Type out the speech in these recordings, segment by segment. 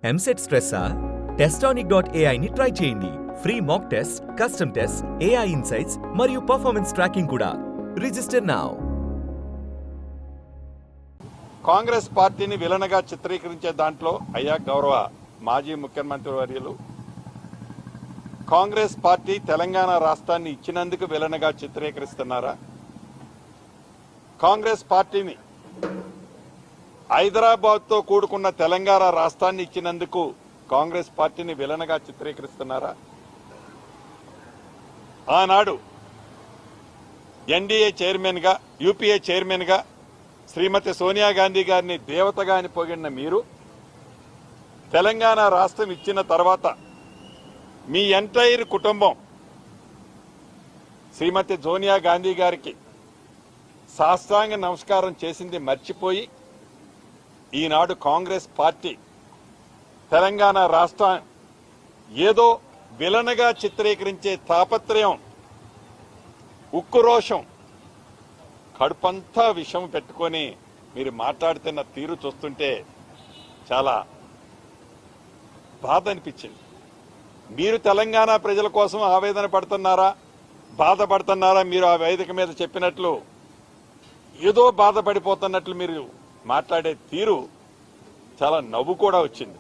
EAMCET స్ట్రెస్సా? Testonic.ai ని try చేయండి. Free mock test, custom test, AI insights మరియు పర్ఫార్మెన్స్ ట్రాకింగ్ కూడా. Register now. కాంగ్రెస్ పార్టీని విలనగా చిత్రీకరించే దాంట్లో అయ్యా గౌరవ మాజీ ముఖ్యమంత్రి వర్యులు కాంగ్రెస్ పార్టీ తెలంగాణ రాష్ట్రాన్ని ఇచ్చినందుకు విలనగా చిత్రీకరిస్తున్నారా? కాంగ్రెస్ పార్టీని హైదరాబాద్తో కూడుకున్న తెలంగాణ రాష్ట్రాన్ని ఇచ్చినందుకు కాంగ్రెస్ పార్టీని విలనగా చిత్రీకరిస్తున్నారా? ఆనాడు ఎన్డీఏ చైర్మన్గా, యూపీఏ చైర్మన్గా శ్రీమతి సోనియా గాంధీ గారిని దేవతగా అని పొగిడిన మీరు తెలంగాణ రాష్ట్రం ఇచ్చిన తర్వాత మీ ఎంటైర్ కుటుంబం శ్రీమతి సోనియా గాంధీ గారికి సాష్టాంగ నమస్కారం చేసింది మర్చిపోయి ఈనాడు కాంగ్రెస్ పార్టీ తెలంగాణ రాష్ట్రం ఏదో విలనగా చిత్రీకరించే తాపత్రయం, ఉక్కురోషం, కడుపంతా విషం పెట్టుకొని మీరు మాట్లాడుతున్న తీరు చూస్తుంటే చాలా బాధ అనిపించింది. మీరు తెలంగాణ ప్రజల కోసం ఆవేదన పడుతున్నారా, బాధపడుతున్నారా? మీరు ఆ వేదిక మీద చెప్పినట్లు ఏదో బాధపడిపోతున్నట్లు మీరు మాట్లాడే తీరు చాలా నవ్వు కూడా వచ్చింది.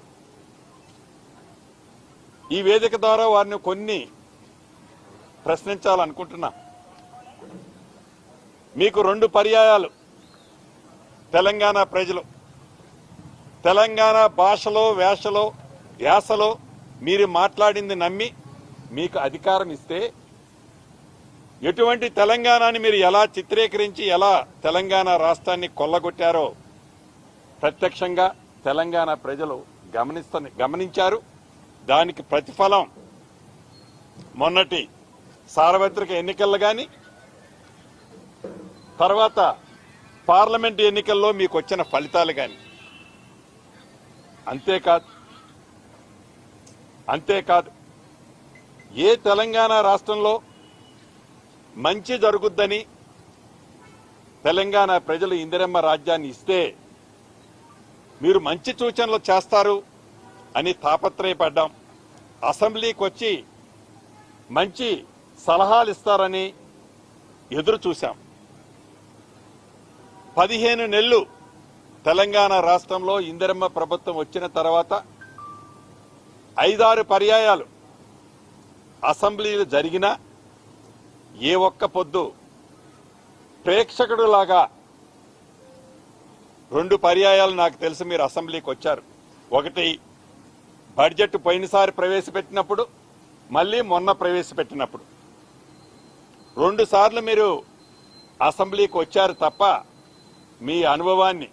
ఈ వేదిక ద్వారా వారిని కొన్ని ప్రశ్నించాలనుకుంటున్నా. మీకు 2 పర్యాయాలు తెలంగాణ ప్రజలు తెలంగాణ భాషలో, యాసలో మీరు మాట్లాడింది నమ్మి మీకు అధికారం ఇస్తే ఎటువంటి తెలంగాణని మీరు ఎలా చిత్రీకరించి ఎలా తెలంగాణ రాష్ట్రాన్ని కొల్లగొట్టారో ప్రత్యక్షంగా తెలంగాణ ప్రజలు గమనించారు. దానికి ప్రతిఫలం మొన్నటి సార్వత్రిక ఎన్నికల్లో కానీ తర్వాత పార్లమెంట్ ఎన్నికల్లో మీకు వచ్చిన ఫలితాలు కానీ. అంతేకాదు ఏ తెలంగాణ రాష్ట్రంలో మంచి జరుగుద్దని తెలంగాణ ప్రజలు ఇందిరమ్మ రాజ్యాన్ని ఇస్తే మీరు మంచి సూచనలు చేస్తారు అని తాపత్రయపడ్డాం. అసెంబ్లీకి వచ్చి మంచి సలహాలు ఇస్తారని ఎదురు చూశాం. 15 నెలలు తెలంగాణ రాష్ట్రంలో ఇందిరమ్మ ప్రభుత్వం వచ్చిన తర్వాత 5-6 పర్యాయాలు అసెంబ్లీలు జరిగినా ఏ ఒక్క పొద్దు ప్రేక్షకుడులాగా 2 పర్యాయాలు నాకు తెలిసి మీరు అసెంబ్లీకి వచ్చారు. ఒకటి బడ్జెట్ పోయినసారి ప్రవేశపెట్టినప్పుడు, మళ్ళీ మొన్న ప్రవేశపెట్టినప్పుడు 2 సార్లు మీరు అసెంబ్లీకి వచ్చారు తప్ప మీ అనుభవాన్ని,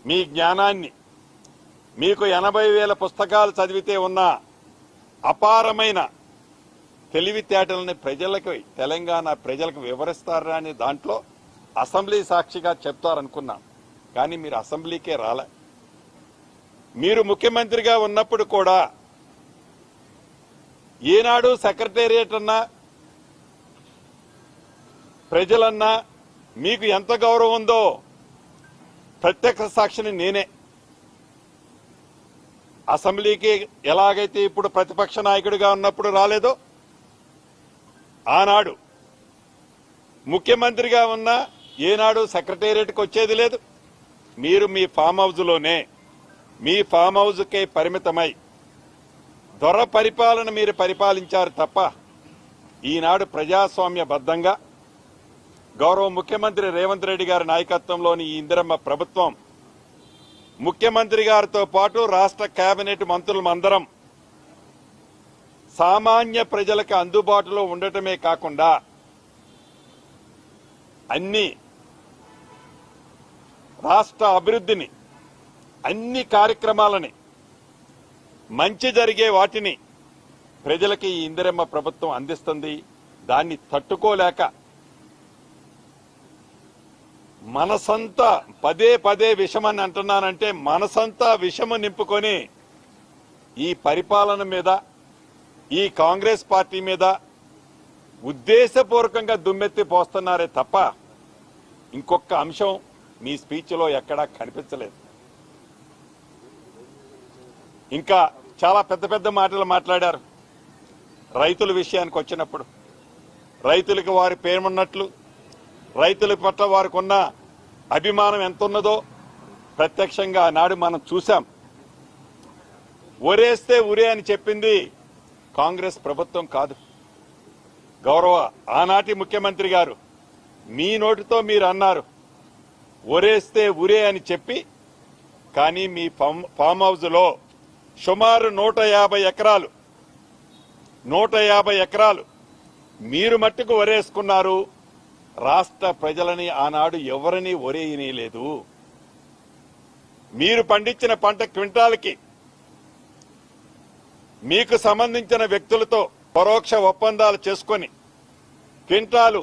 మీ జ్ఞానాన్ని, మీకు 80,000 పుస్తకాలు చదివితే ఉన్న అపారమైన తెలివితేటలని తెలంగాణ ప్రజలకు వివరిస్తారా అని దాంట్లో అసెంబ్లీ సాక్షిగా చెప్తారనుకున్నాం. కానీ మీరు అసెంబ్లీకే రాలే. మీరు ముఖ్యమంత్రిగా ఉన్నప్పుడు కూడా ఏనాడు సెక్రటేరియట్ అన్నా, ప్రజలన్నా మీకు ఎంత గౌరవం ఉందో ప్రత్యక్ష సాక్షిని నేనే. అసెంబ్లీకి ఎలాగైతే ఇప్పుడు ప్రతిపక్ష నాయకుడిగా ఉన్నప్పుడు రాలేదో, ఆనాడు ముఖ్యమంత్రిగా ఉన్నా ఏనాడు సెక్రటేరియట్కి వచ్చేది లేదు. మీరు మీ ఫామ్ హౌస్లోనే, మీ ఫామ్ హౌస్కే పరిమితమై దొర పరిపాలన మీరు పరిపాలించారు తప్ప ఈనాడు ప్రజాస్వామ్యబద్ధంగా గౌరవ ముఖ్యమంత్రి రేవంత్ రెడ్డి గారి నాయకత్వంలోని ఈ ఇందిరమ్మ ప్రభుత్వం, ముఖ్యమంత్రి గారితో పాటు రాష్ట్ర కేబినెట్ మంత్రులందరం సామాన్య ప్రజలకు అందుబాటులో ఉండటమే కాకుండా అన్ని రాష్ట్ర అభివృద్ధిని, అన్ని కార్యక్రమాలని, మంచి జరిగే వాటిని ప్రజలకి ఈ ఇందిరమ్మ ప్రభుత్వం అందిస్తుంది. దాన్ని తట్టుకోలేక మనసంతా పదే విషమని అంటున్నానంటే మనసంతా విషము నింపుకొని ఈ పరిపాలన మీద, ఈ కాంగ్రెస్ పార్టీ మీద ఉద్దేశపూర్వకంగా దుమ్మెత్తి పోస్తున్నారే తప్ప ఇంకొక అంశం మీ స్పీచ్లో ఎక్కడా కనిపించలేదు. ఇంకా చాలా పెద్ద పెద్ద మాటలు మాట్లాడారు. రైతుల విషయానికి వచ్చినప్పుడు రైతులకు వారి పేరున్నట్లు రైతుల పట్ల వారికి ఉన్న అభిమానం ఎంత ఉన్నదో ప్రత్యక్షంగా ఆనాడు మనం చూశాం. ఒరేస్తే ఉరే అని చెప్పింది కాంగ్రెస్ ప్రభుత్వం కాదు. గౌరవ ఆనాటి ముఖ్యమంత్రి గారు మీ నోటితో మీరు అన్నారు ఒరేస్తే ఉరే అని చెప్పి, కానీ మీ ఫామ్ హౌస్ లో సుమారు 150 ఎకరాలు మీరు మట్టుకు ఒరేసుకున్నారు. రాష్ట్ర ప్రజలని ఆనాడు ఎవరిని ఒరేయనీయలేదు. మీరు పండించిన పంట క్వింటాల్కి మీకు సంబంధించిన వ్యక్తులతో పరోక్ష ఒప్పందాలు చేసుకొని క్వింటాలు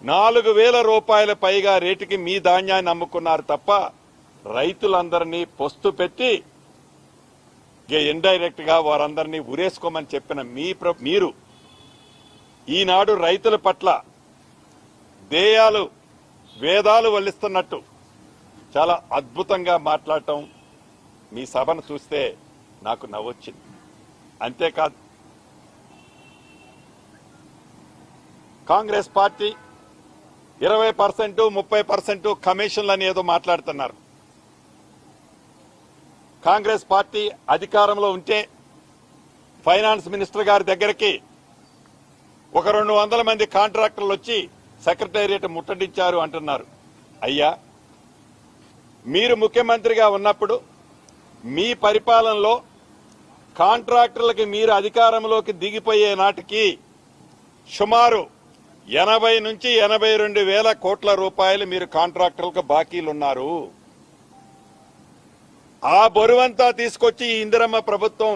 4,000 రూపాయల పైగా రేటుకి మీ ధాన్యాన్ని అమ్ముకున్నారు తప్ప రైతులందరినీ పొస్తు పెట్టి ఇండైరెక్ట్ గా వారందరినీ ఉరేసుకోమని చెప్పిన మీరు ఈనాడు రైతుల పట్ల వేదాలు వల్లిస్తున్నట్టు చాలా అద్భుతంగా మాట్లాడటం మీ సభను చూస్తే నాకు నవ్వొచ్చింది. అంతేకాదు, కాంగ్రెస్ పార్టీ 20%, 30% కమిషన్లు అని ఏదో మాట్లాడుతున్నారు. కాంగ్రెస్ పార్టీ అధికారంలో ఉంటే ఫైనాన్స్ మినిస్టర్ గారి దగ్గరికి ఒక 200 మంది కాంట్రాక్టర్లు వచ్చి సెక్రటేరియట్ ముట్టడించారు అంటున్నారు. అయ్యా, మీరు ముఖ్యమంత్రిగా ఉన్నప్పుడు మీ పరిపాలనలో కాంట్రాక్టర్లకి మీరు అధికారంలోకి దిగిపోయే నాటికి సుమారు 80 నుంచి 82 వేల కోట్ల రూపాయలు మీరు కాంట్రాక్టర్లకు బాకీలున్నారు. ఆ బరువంతా తీసుకొచ్చి ఈ ఇందిరమ్మ ప్రభుత్వం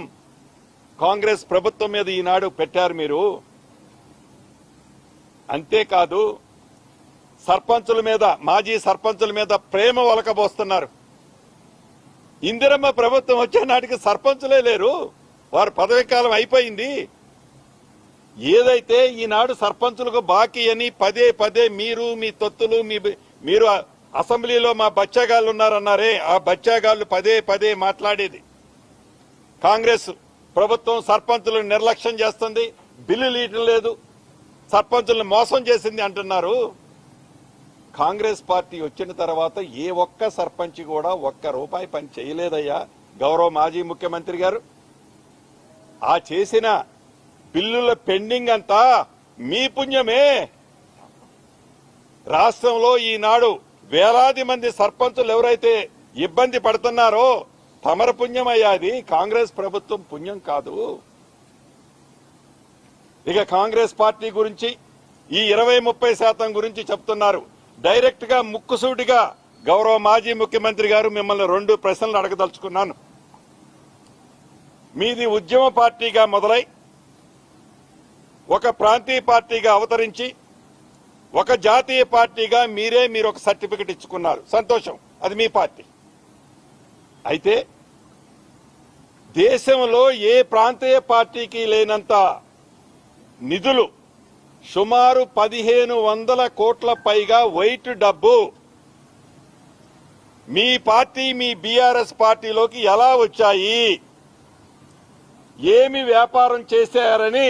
కాంగ్రెస్ ప్రభుత్వం మీద ఈనాడు పెట్టారు మీరు. అంతేకాదు, సర్పంచుల మీద, మాజీ సర్పంచుల మీద ప్రేమ ఒలకబోస్తున్నారు. ఇందిరమ్మ ప్రభుత్వం వచ్చే నాటికి సర్పంచులే లేరు, వారి పదవీ కాలం అయిపోయింది. ఏదైతే ఈనాడు సర్పంచులకు బాకీ అని పదే మీరు మీ తొత్తులు మీరు అసెంబ్లీలో మా బచ్చాగాళ్ళు ఉన్నారన్నారే, ఆ బచ్చాగాళ్ళు పదే మాట్లాడేది కాంగ్రెస్ ప్రభుత్వం సర్పంచులను నిర్లక్ష్యం చేస్తుంది, బిల్లులు ఇవ్వడం లేదు, సర్పంచులను మోసం చేసింది అంటున్నారు. కాంగ్రెస్ పార్టీ వచ్చిన తర్వాత ఏ ఒక్క సర్పంచ్ కూడా ₹1 పని చేయలేదయ్యా గౌరవ మాజీ ముఖ్యమంత్రి గారు. ఆ చేసిన బిల్లుల పెండింగ్ అంతా మీ పుణ్యమే. రాష్ట్రంలో ఈనాడు వేలాది మంది సర్పంచులు ఎవరైతే ఇబ్బంది పడుతున్నారో తమర పుణ్యమయ్యా, అది కాంగ్రెస్ ప్రభుత్వం పుణ్యం కాదు. ఇక కాంగ్రెస్ పార్టీ గురించి ఈ 20-30% గురించి చెప్తున్నారు. డైరెక్ట్ గా ముక్కుసూటిగా గౌరవ మాజీ ముఖ్యమంత్రి గారు మిమ్మల్ని 2 ప్రశ్నలు అడగదలుచుకున్నాను. మీది ఉద్యమ పార్టీగా మొదలై ఒక ప్రాంతీయ పార్టీగా అవతరించి ఒక జాతీయ పార్టీగా మీరు ఒక సర్టిఫికెట్ ఇచ్చుకున్నారు, సంతోషం, అది మీ పార్టీ. అయితే దేశంలో ఏ ప్రాంతీయ పార్టీకి లేనంత నిధులు సుమారు 1,500 కోట్ల పైగా వైట్ డబ్బు మీ పార్టీ, మీ బీఆర్ఎస్ పార్టీలోకి ఎలా వచ్చాయి, ఏమి వ్యాపారం చేశారని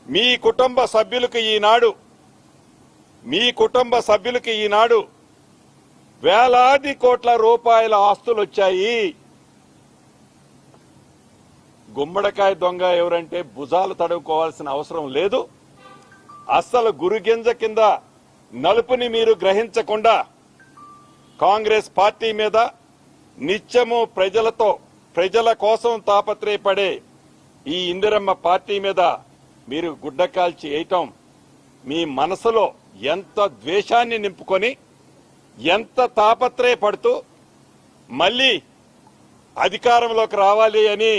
మీ కుటుంబ సభ్యులకు ఈనాడు వేలాది కోట్ల రూపాయల ఆస్తులు వచ్చాయి. గుమ్మడికాయ దొంగ ఎవరంటే భుజాలు తడుకోవాల్సిన అవసరం లేదు. అస్సలు గురుగింజ కింద నలుపుని మీరు గ్రహించకుండా కాంగ్రెస్ పార్టీ మీద నిత్యము ప్రజల కోసం తాపత్రయపడే ఈ ఇందిరమ్మ పార్టీ మీద మీరు గుడ్డ కాల్చి వేయటం మీ మనసులో ఎంత ద్వేషాన్ని నింపుకొని ఎంత తాపత్రయపడుతూ మళ్ళీ అధికారంలోకి రావాలి అని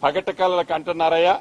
పగటి కలలకు అంటున్నారయ్యా.